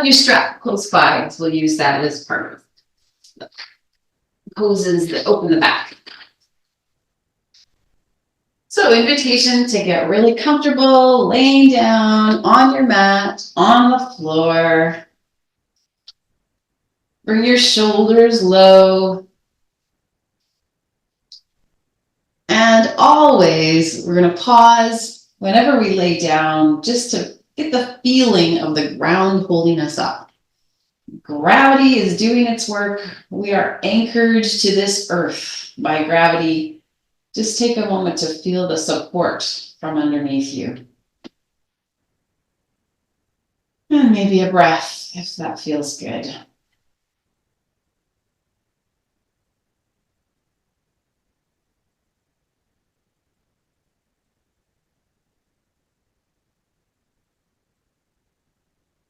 have your strap close by, so we'll use that as part of the poses that open the back. So invitation to get really comfortable, laying down on your mat, on the floor. Bring your shoulders low. And always, we're going to pause whenever we lay down just to get the feeling of the ground holding us up. Gravity is doing its work. We are anchored to this earth by gravity. Just take a moment to feel the support from underneath you. And maybe a breath if that feels good.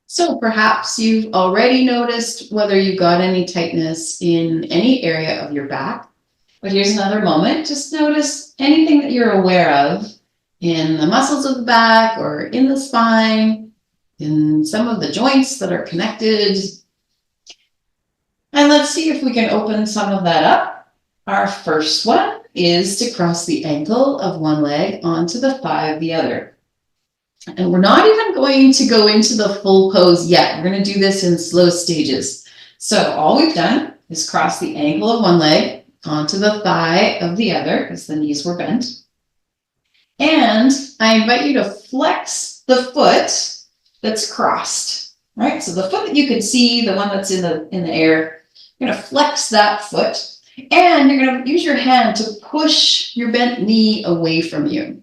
So perhaps you've already noticed whether you got any tightness in any area of your back. But here's another moment. Just notice anything that you're aware of in the muscles of the back or in the spine, in some of the joints that are connected. And let's see if we can open some of that up. Our first one is to cross the ankle of one leg onto the thigh of the other. And we're not even going to go into the full pose yet. We're going to do this in slow stages. So all we've done is cross the ankle of one leg onto the thigh of the other, because the knees were bent. And I invite you to flex the foot that's crossed, right? So the foot that you can see, the one that's in the air, you're going to flex that foot, and you're going to use your hand to push your bent knee away from you.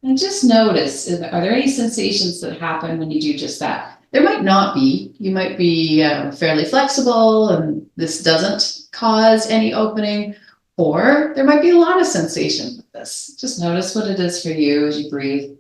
And just notice, are there any sensations that happen when you do just that? There might not be. You might be fairly flexible and this doesn't cause any opening, or there might be a lot of sensation with this. Just notice what it is for you as you breathe.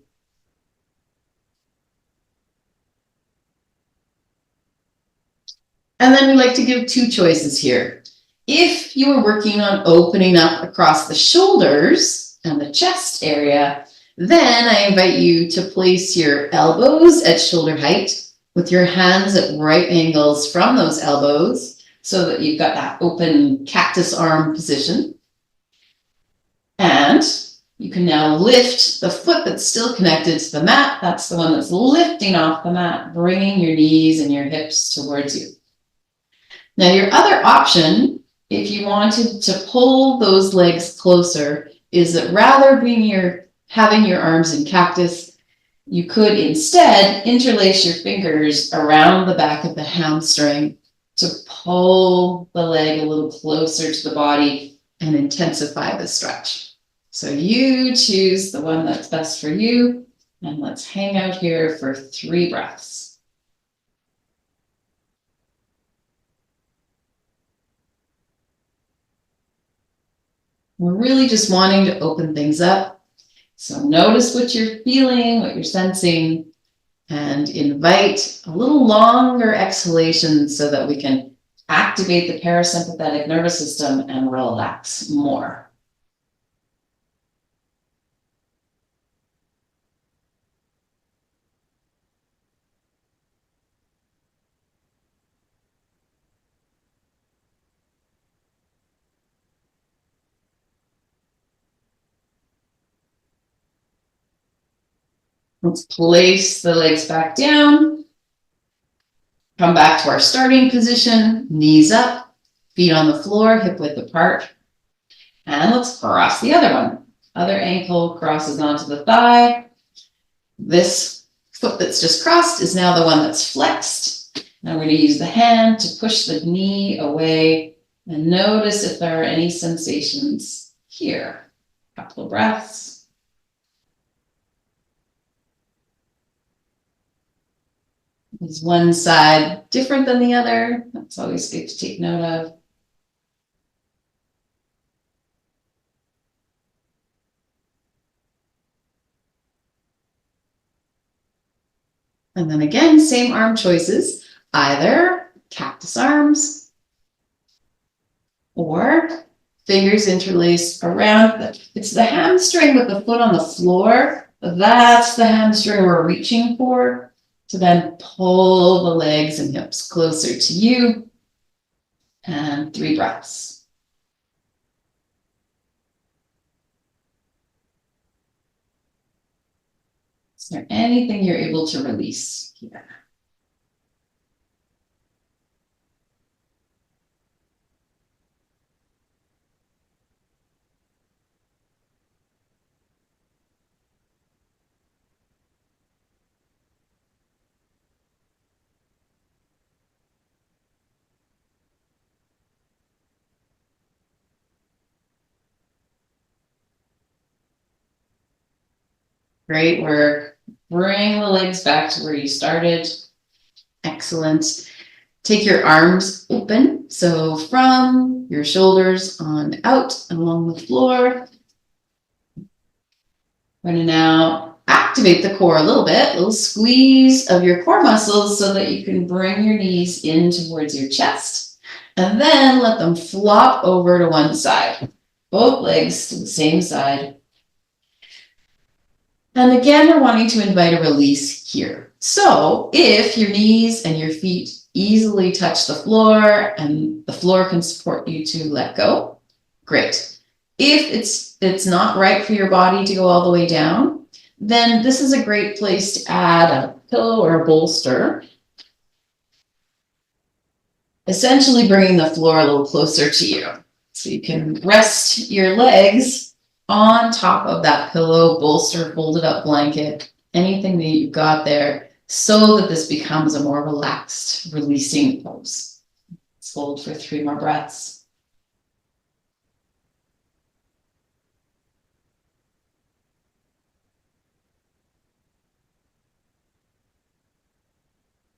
And then we like to give two choices here. If you are working on opening up across the shoulders and the chest area, then I invite you to place your elbows at shoulder height with your hands at right angles from those elbows so that you've got that open cactus arm position. And you can now lift the foot that's still connected to the mat. That's the one that's lifting off the mat, bringing your knees and your hips towards you. Now, your other option, if you wanted to pull those legs closer, is that rather than having your arms in cactus, you could instead interlace your fingers around the back of the hamstring to pull the leg a little closer to the body and intensify the stretch. So you choose the one that's best for you, and let's hang out here for 3 breaths. We're really just wanting to open things up. So notice what you're feeling, what you're sensing, and invite a little longer exhalation so that we can activate the parasympathetic nervous system and relax more. Let's place the legs back down. Come back to our starting position, knees up, feet on the floor, hip width apart. And let's cross the other one. Other ankle crosses onto the thigh. This foot that's just crossed is now the one that's flexed. Now we're going to use the hand to push the knee away and notice if there are any sensations here. A couple of breaths. Is one side different than the other? That's always good to take note of. And then again, same arm choices, either cactus arms or fingers interlaced around. It's the hamstring with the foot on the floor. That's the hamstring we're reaching for. to then pull the legs and hips closer to you. And 3 breaths. Is there anything you're able to release here? Great work. Bring the legs back to where you started. Excellent. Take your arms open. So from your shoulders on out and along the floor. We're going to now activate the core a little bit, a little squeeze of your core muscles so that you can bring your knees in towards your chest. And then let them flop over to one side. Both legs to the same side. And again, we're wanting to invite a release here. So if your knees and your feet easily touch the floor and the floor can support you to let go, great. If it's not right for your body to go all the way down, then this is a great place to add a pillow or a bolster. Essentially bringing the floor a little closer to you. So you can rest your legs on top of that pillow, bolster, folded up blanket, anything that you've got there, so that this becomes a more relaxed, releasing pose. Let's hold for 3 more breaths.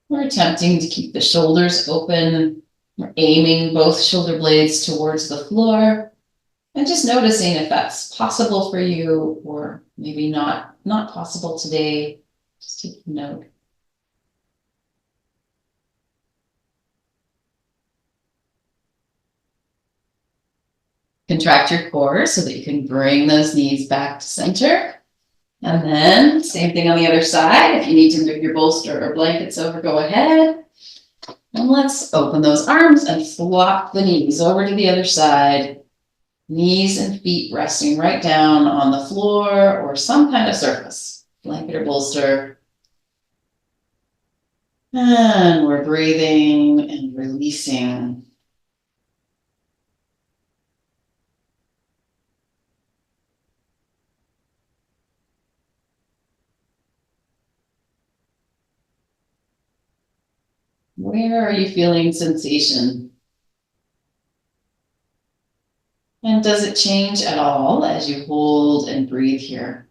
We're attempting to keep the shoulders open. We're aiming both shoulder blades towards the floor. And just noticing if that's possible for you or maybe not possible today. Just take a note. Contract your core so that you can bring those knees back to center. And then same thing on the other side. If you need to move your bolster or blankets over, go ahead. And let's open those arms and flop the knees over to the other side. Knees and feet resting right down on the floor or some kind of surface, blanket or bolster. And we're breathing and releasing. Where are you feeling sensation? And does it change at all as you hold and breathe here?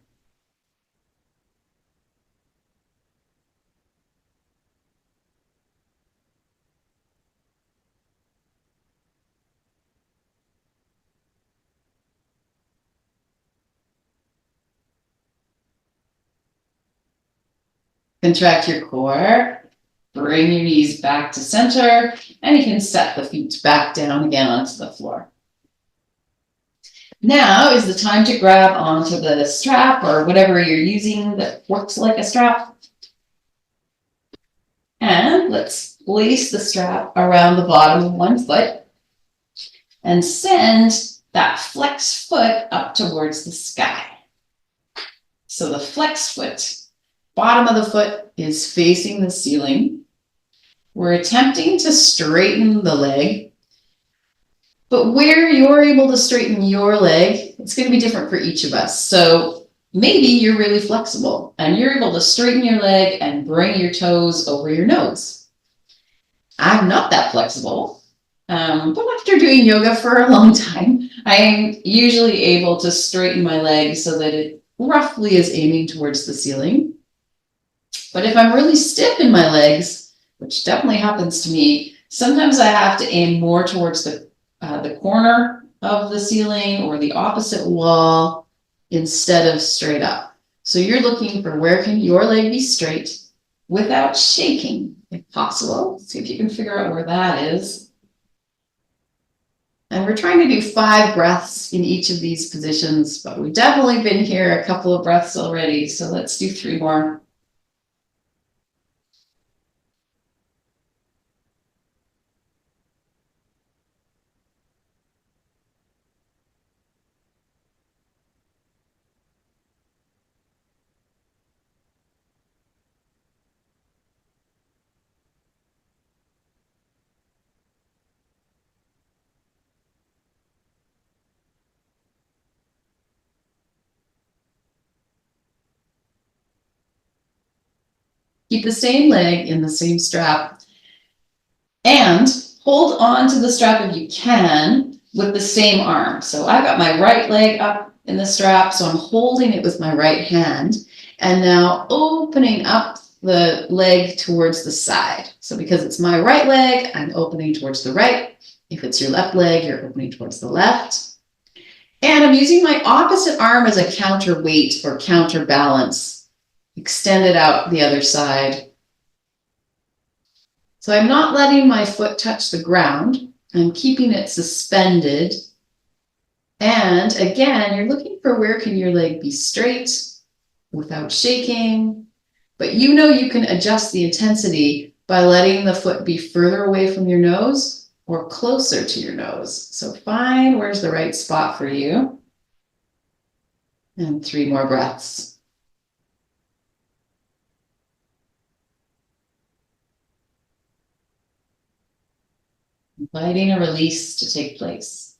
Contract your core, bring your knees back to center, and you can set the feet back down again onto the floor. Now is the time to grab onto the strap or whatever you're using that works like a strap. And let's place the strap around the bottom of one foot and send that flexed foot up towards the sky. So the flexed foot, bottom of the foot is facing the ceiling. We're attempting to straighten the leg, but where you're able to straighten your leg, it's going to be different for each of us. So maybe you're really flexible and you're able to straighten your leg and bring your toes over your nose. I'm not that flexible, but after doing yoga for a long time, I am usually able to straighten my leg so that it roughly is aiming towards the ceiling. But if I'm really stiff in my legs, which definitely happens to me, sometimes I have to aim more towards the corner of the ceiling or the opposite wall instead of straight up. So you're looking for where can your leg be straight without shaking, if possible. See if you can figure out where that is. And we're trying to do 5 breaths in each of these positions, but we've definitely been here a couple of breaths already. So let's do 3 more. Keep the same leg in the same strap and hold on to the strap if you can with the same arm. So I've got my right leg up in the strap, so I'm holding it with my right hand and now opening up the leg towards the side. So because it's my right leg, I'm opening towards the right. If it's your left leg, you're opening towards the left. And I'm using my opposite arm as a counterweight or counterbalance. Extend it out the other side. So I'm not letting my foot touch the ground. I'm keeping it suspended. And again, you're looking for where can your leg be straight without shaking. But you know you can adjust the intensity by letting the foot be further away from your nose or closer to your nose. So find where's the right spot for you. And 3 more breaths. Inviting a release to take place.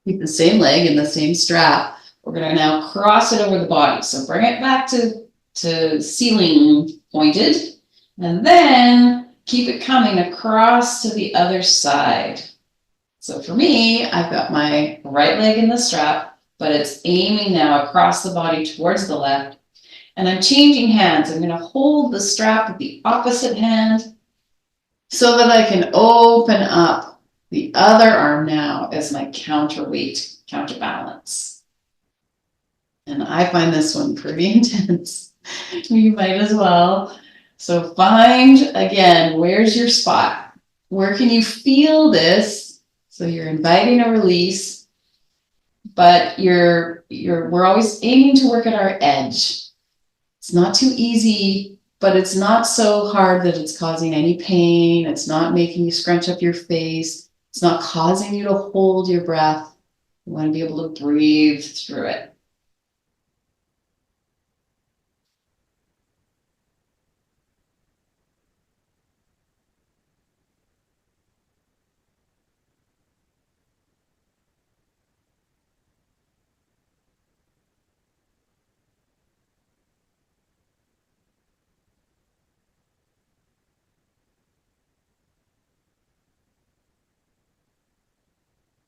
Keep the same leg in the same strap. We're going to now cross it over the body. So bring it back to ceiling pointed. And then keep it coming across to the other side. So for me, I've got my right leg in the strap, but it's aiming now across the body towards the left. And I'm changing hands. I'm going to hold the strap with the opposite hand so that I can open up the other arm now as my counterweight, counterbalance. And I find this one pretty intense. You might as well. So find, again, where's your spot? Where can you feel this? So you're inviting a release, but we're always aiming to work at our edge. It's not too easy, but it's not so hard that it's causing any pain. It's not making you scrunch up your face. It's not causing you to hold your breath. You want to be able to breathe through it.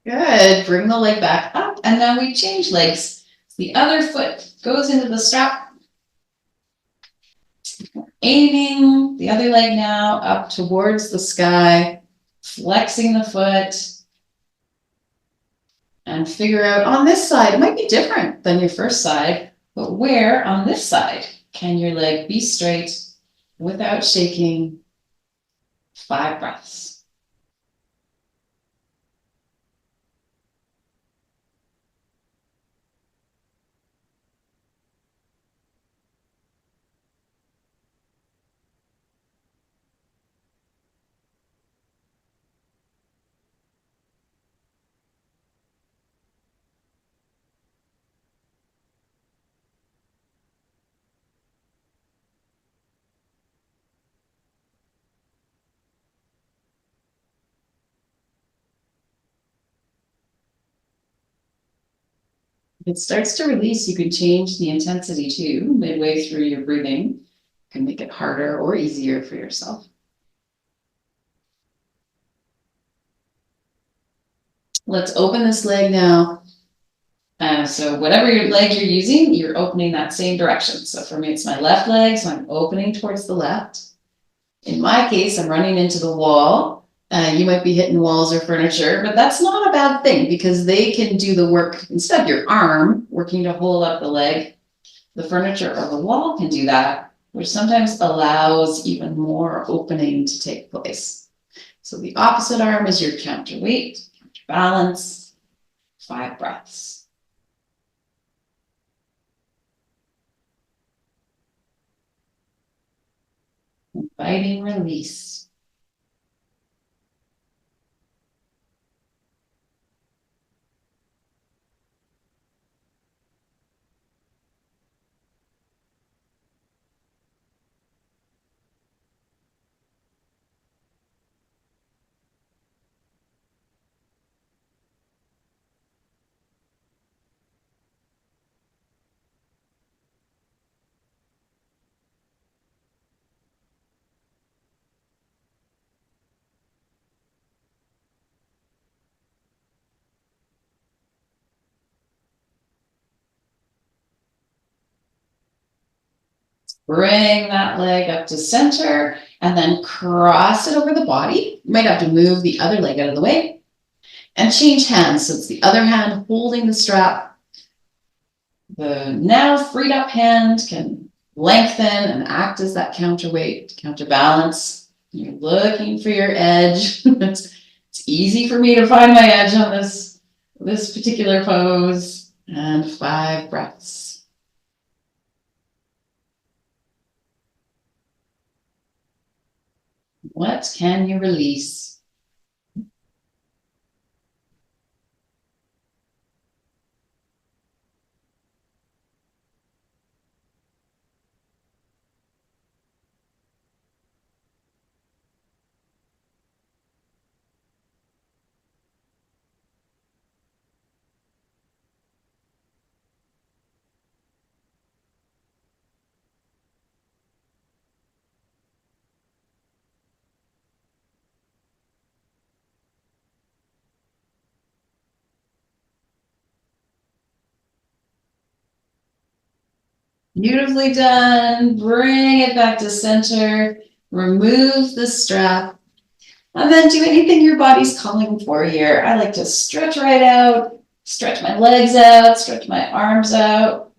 Good. Bring the leg back up, and then we change legs. The other foot goes into the strap. Aiming the other leg now up towards the sky, flexing the foot, and figure out on this side, it might be different than your first side, but where on this side can your leg be straight without shaking? 5 breaths. If it starts to release, you can change the intensity too, midway through your breathing. You can make it harder or easier for yourself. Let's open this leg now. So whatever your leg you're using, you're opening that same direction. So for me, it's my left leg, so I'm opening towards the left. In my case, I'm running into the wall. You might be hitting walls or furniture, but that's not a bad thing because they can do the work instead of your arm working to hold up the leg. The furniture or the wall can do that, which sometimes allows even more opening to take place. So the opposite arm is your counterweight, counterbalance, 5 breaths. Inviting release. Bring that leg up to center and then cross it over the body. You might have to move the other leg out of the way and change hands. So it's the other hand holding the strap. The now freed up hand can lengthen and act as that counterweight, counterbalance. You're looking for your edge. It's easy for me to find my edge on this particular pose. And 5 breaths. What can you release? Beautifully done. Bring it back to center. Remove the strap. And then do anything your body's calling for here. I like to stretch right out, stretch my legs out, stretch my arms out.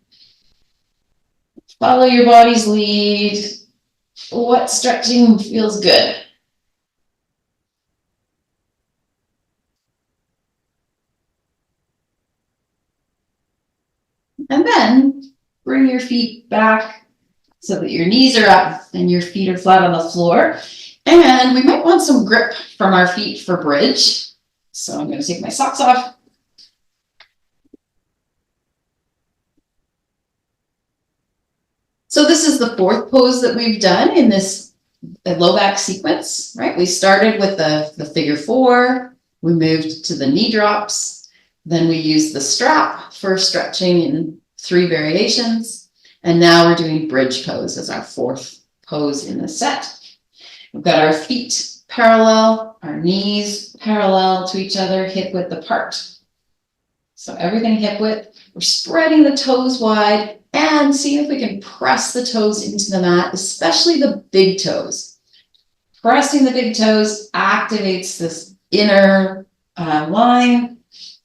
Follow your body's lead. What stretching feels good? And then bring your feet back so that your knees are up and your feet are flat on the floor. And we might want some grip from our feet for bridge. So I'm going to take my socks off. So this is the 4th pose that we've done in this low back sequence, right? We started with the figure 4. We moved to the knee drops. Then we used the strap for stretching in 3 variations. And now we're doing bridge pose as our 4th pose in the set. We've got our feet parallel, our knees parallel to each other, hip width apart. So everything hip width. We're spreading the toes wide and see if we can press the toes into the mat, especially the big toes. Pressing the big toes activates this inner line,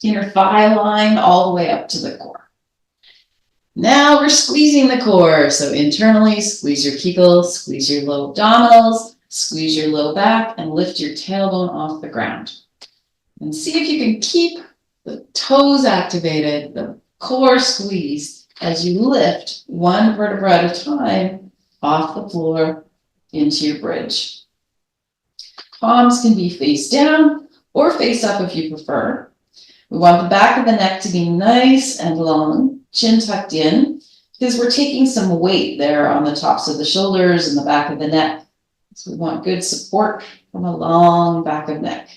inner thigh line, all the way up to the core. Now we're squeezing the core. So internally, squeeze your kegels, squeeze your low abdominals, squeeze your low back, and lift your tailbone off the ground. And see if you can keep the toes activated, the core squeezed, as you lift 1 vertebra at a time off the floor into your bridge. Palms can be face down or face up if you prefer. We want the back of the neck to be nice and long, chin tucked in, because we're taking some weight there on the tops of the shoulders and the back of the neck. So we want good support from a long back of neck.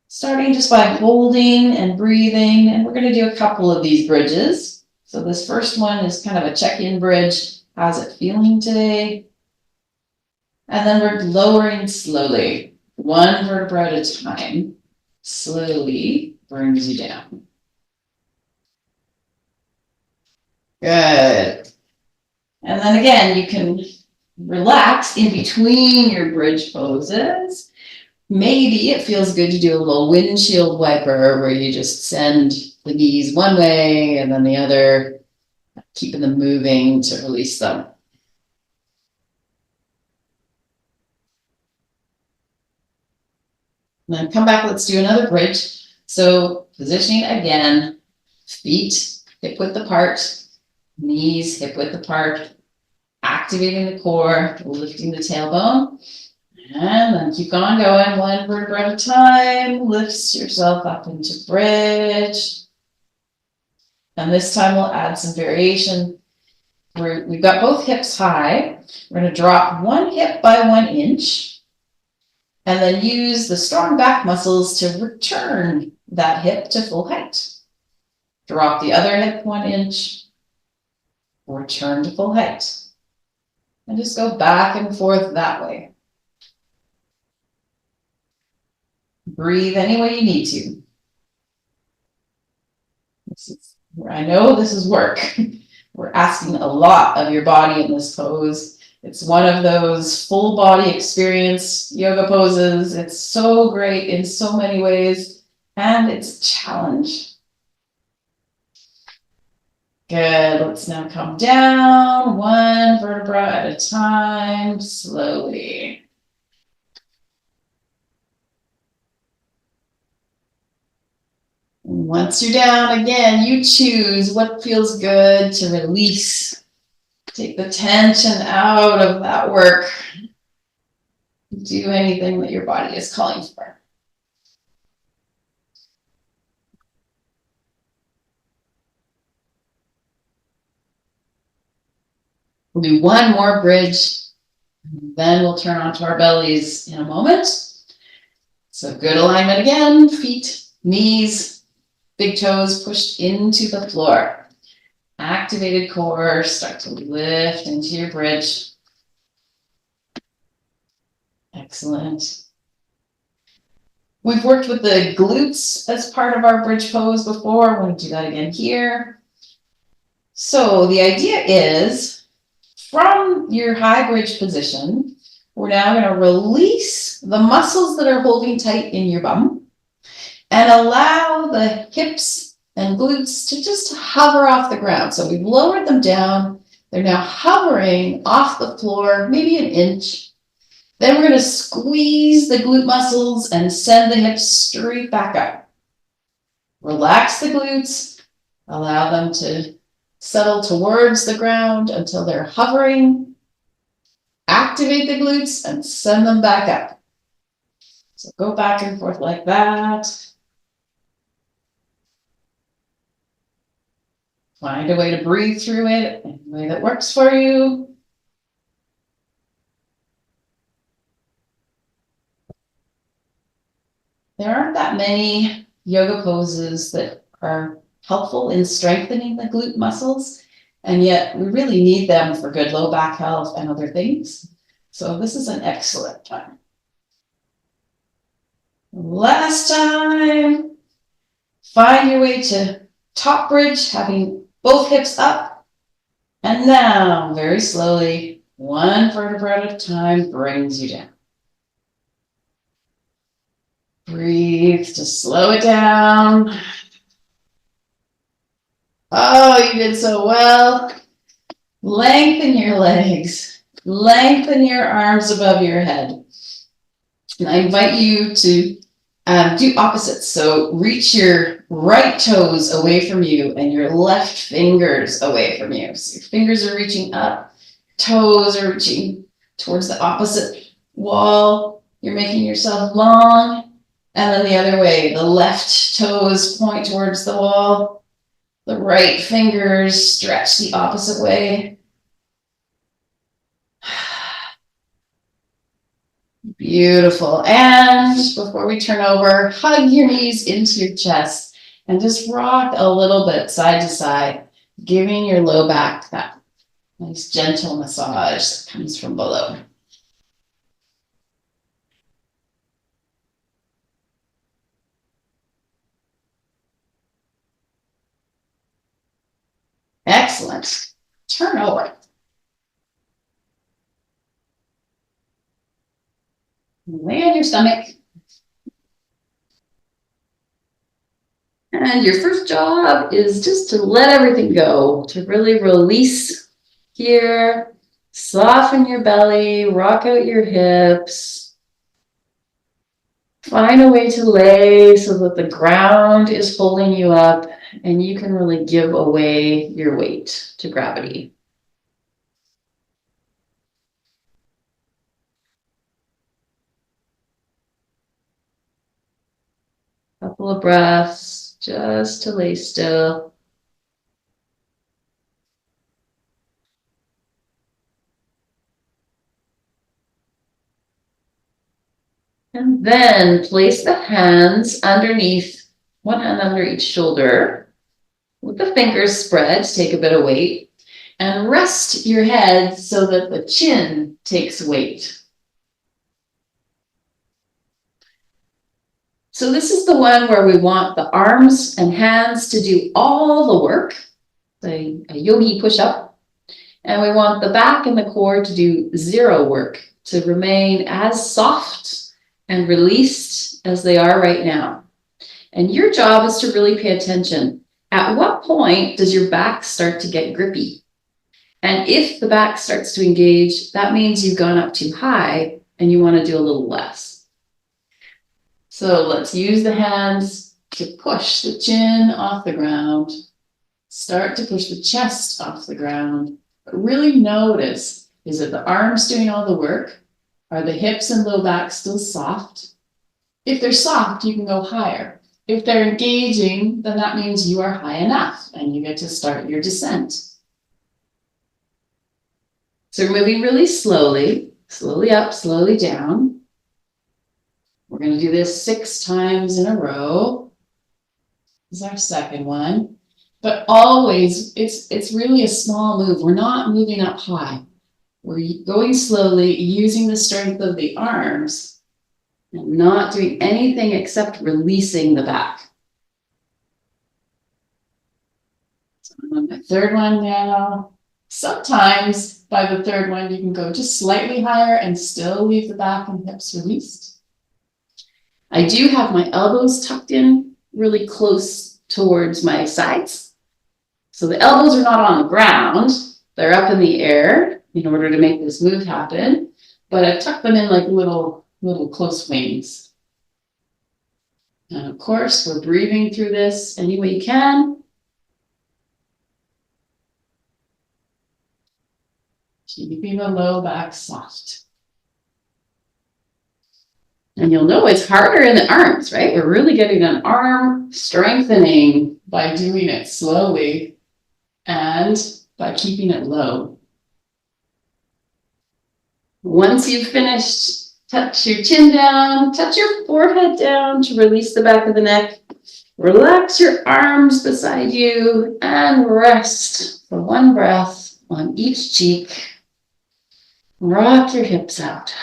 Starting just by holding and breathing, and we're going to do a couple of these bridges. So this first one is kind of a check-in bridge. How's it feeling today? And then we're lowering slowly, 1 vertebra at a time. Slowly brings you down. Good. And then again, you can relax in between your bridge poses. Maybe it feels good to do a little windshield wiper where you just send the knees one way and then the other, keeping them moving to release them. And then come back, let's do another bridge. So positioning again, feet hip width apart, knees hip width apart, activating the core, lifting the tailbone. And then keep on going, 1 vertebra at a time. Lifts yourself up into bridge. And this time we'll add some variation. We've got both hips high. We're going to drop 1 hip by 1 inch. And then use the strong back muscles to return that hip to full height. Drop the other hip 1 inch. Return to full height. And just go back and forth that way. Breathe any way you need to. I know this is work. We're asking a lot of your body in this pose. It's one of those full body experience yoga poses. It's so great in so many ways, and it's a challenge. Good. Let's now come down one vertebra at a time, slowly. Once you're down, again, you choose what feels good to release. Take the tension out of that work. Do anything that your body is calling for. We'll do one more bridge, then we'll turn onto our bellies in a moment. So good alignment again, feet, knees, big toes pushed into the floor. Activated core, start to lift into your bridge. Excellent. We've worked with the glutes as part of our bridge pose before. We're going to do that again here. So the idea is, from your high bridge position, we're now going to release the muscles that are holding tight in your bum and allow the hips and glutes to just hover off the ground. So we've lowered them down. They're now hovering off the floor, maybe an inch. Then we're going to squeeze the glute muscles and send the hips straight back up. Relax the glutes. Allow them to settle towards the ground until they're hovering. Activate the glutes and send them back up. So go back and forth like that. Find a way to breathe through it in a way that works for you. There aren't that many yoga poses that are helpful in strengthening the glute muscles, and yet we really need them for good low back health and other things. So this is an excellent one. Last time, find your way to top bridge, having both hips up. And now, very slowly, one vertebra at a time brings you down. Breathe to slow it down. Oh, you did so well. Lengthen your legs. Lengthen your arms above your head. And I invite you to do opposites. So reach your right toes away from you and your left fingers away from you. So your fingers are reaching up, toes are reaching towards the opposite wall. You're making yourself long. And then the other way, the left toes point towards the wall. The right fingers stretch the opposite way. Beautiful. And before we turn over, hug your knees into your chest and just rock a little bit side to side, giving your low back that nice gentle massage that comes from below. Excellent. Turn over. Lay on your stomach. And your first job is just to let everything go, to really release here, soften your belly, rock out your hips. Find a way to lay so that the ground is holding you up and you can really give away your weight to gravity. Couple of breaths just to lay still. And then place the hands underneath, one hand under each shoulder, with the fingers spread to take a bit of weight, and rest your head so that the chin takes weight. So this is the one where we want the arms and hands to do all the work, a yogi push-up. And we want the back and the core to do zero work, to remain as soft and released as they are right now. And your job is to really pay attention. At what point does your back start to get grippy? And if the back starts to engage, that means you've gone up too high and you want to do a little less. So let's use the hands to push the chin off the ground. Start to push the chest off the ground. But really notice, is it the arms doing all the work? Are the hips and low back still soft? If they're soft, you can go higher. If they're engaging, then that means you are high enough and you get to start your descent. So we're moving really slowly, slowly up, slowly down. We're going to do this 6 times in a row. This is our second one. But always, it's really a small move. We're not moving up high. We're going slowly, using the strength of the arms, and not doing anything except releasing the back. So I'm on my third one now. Sometimes by the third one, you can go just slightly higher and still leave the back and hips released. I do have my elbows tucked in really close towards my sides. So the elbows are not on the ground. They're up in the air in order to make this move happen. But I've tucked them in like little close wings. And of course, we're breathing through this any way you can. Keeping the low back soft. And you'll know it's harder in the arms, right? We're really getting an arm strengthening by doing it slowly and by keeping it low. Once you've finished, touch your chin down, touch your forehead down to release the back of the neck. Relax your arms beside you and rest for one breath on each cheek. Rock your hips out.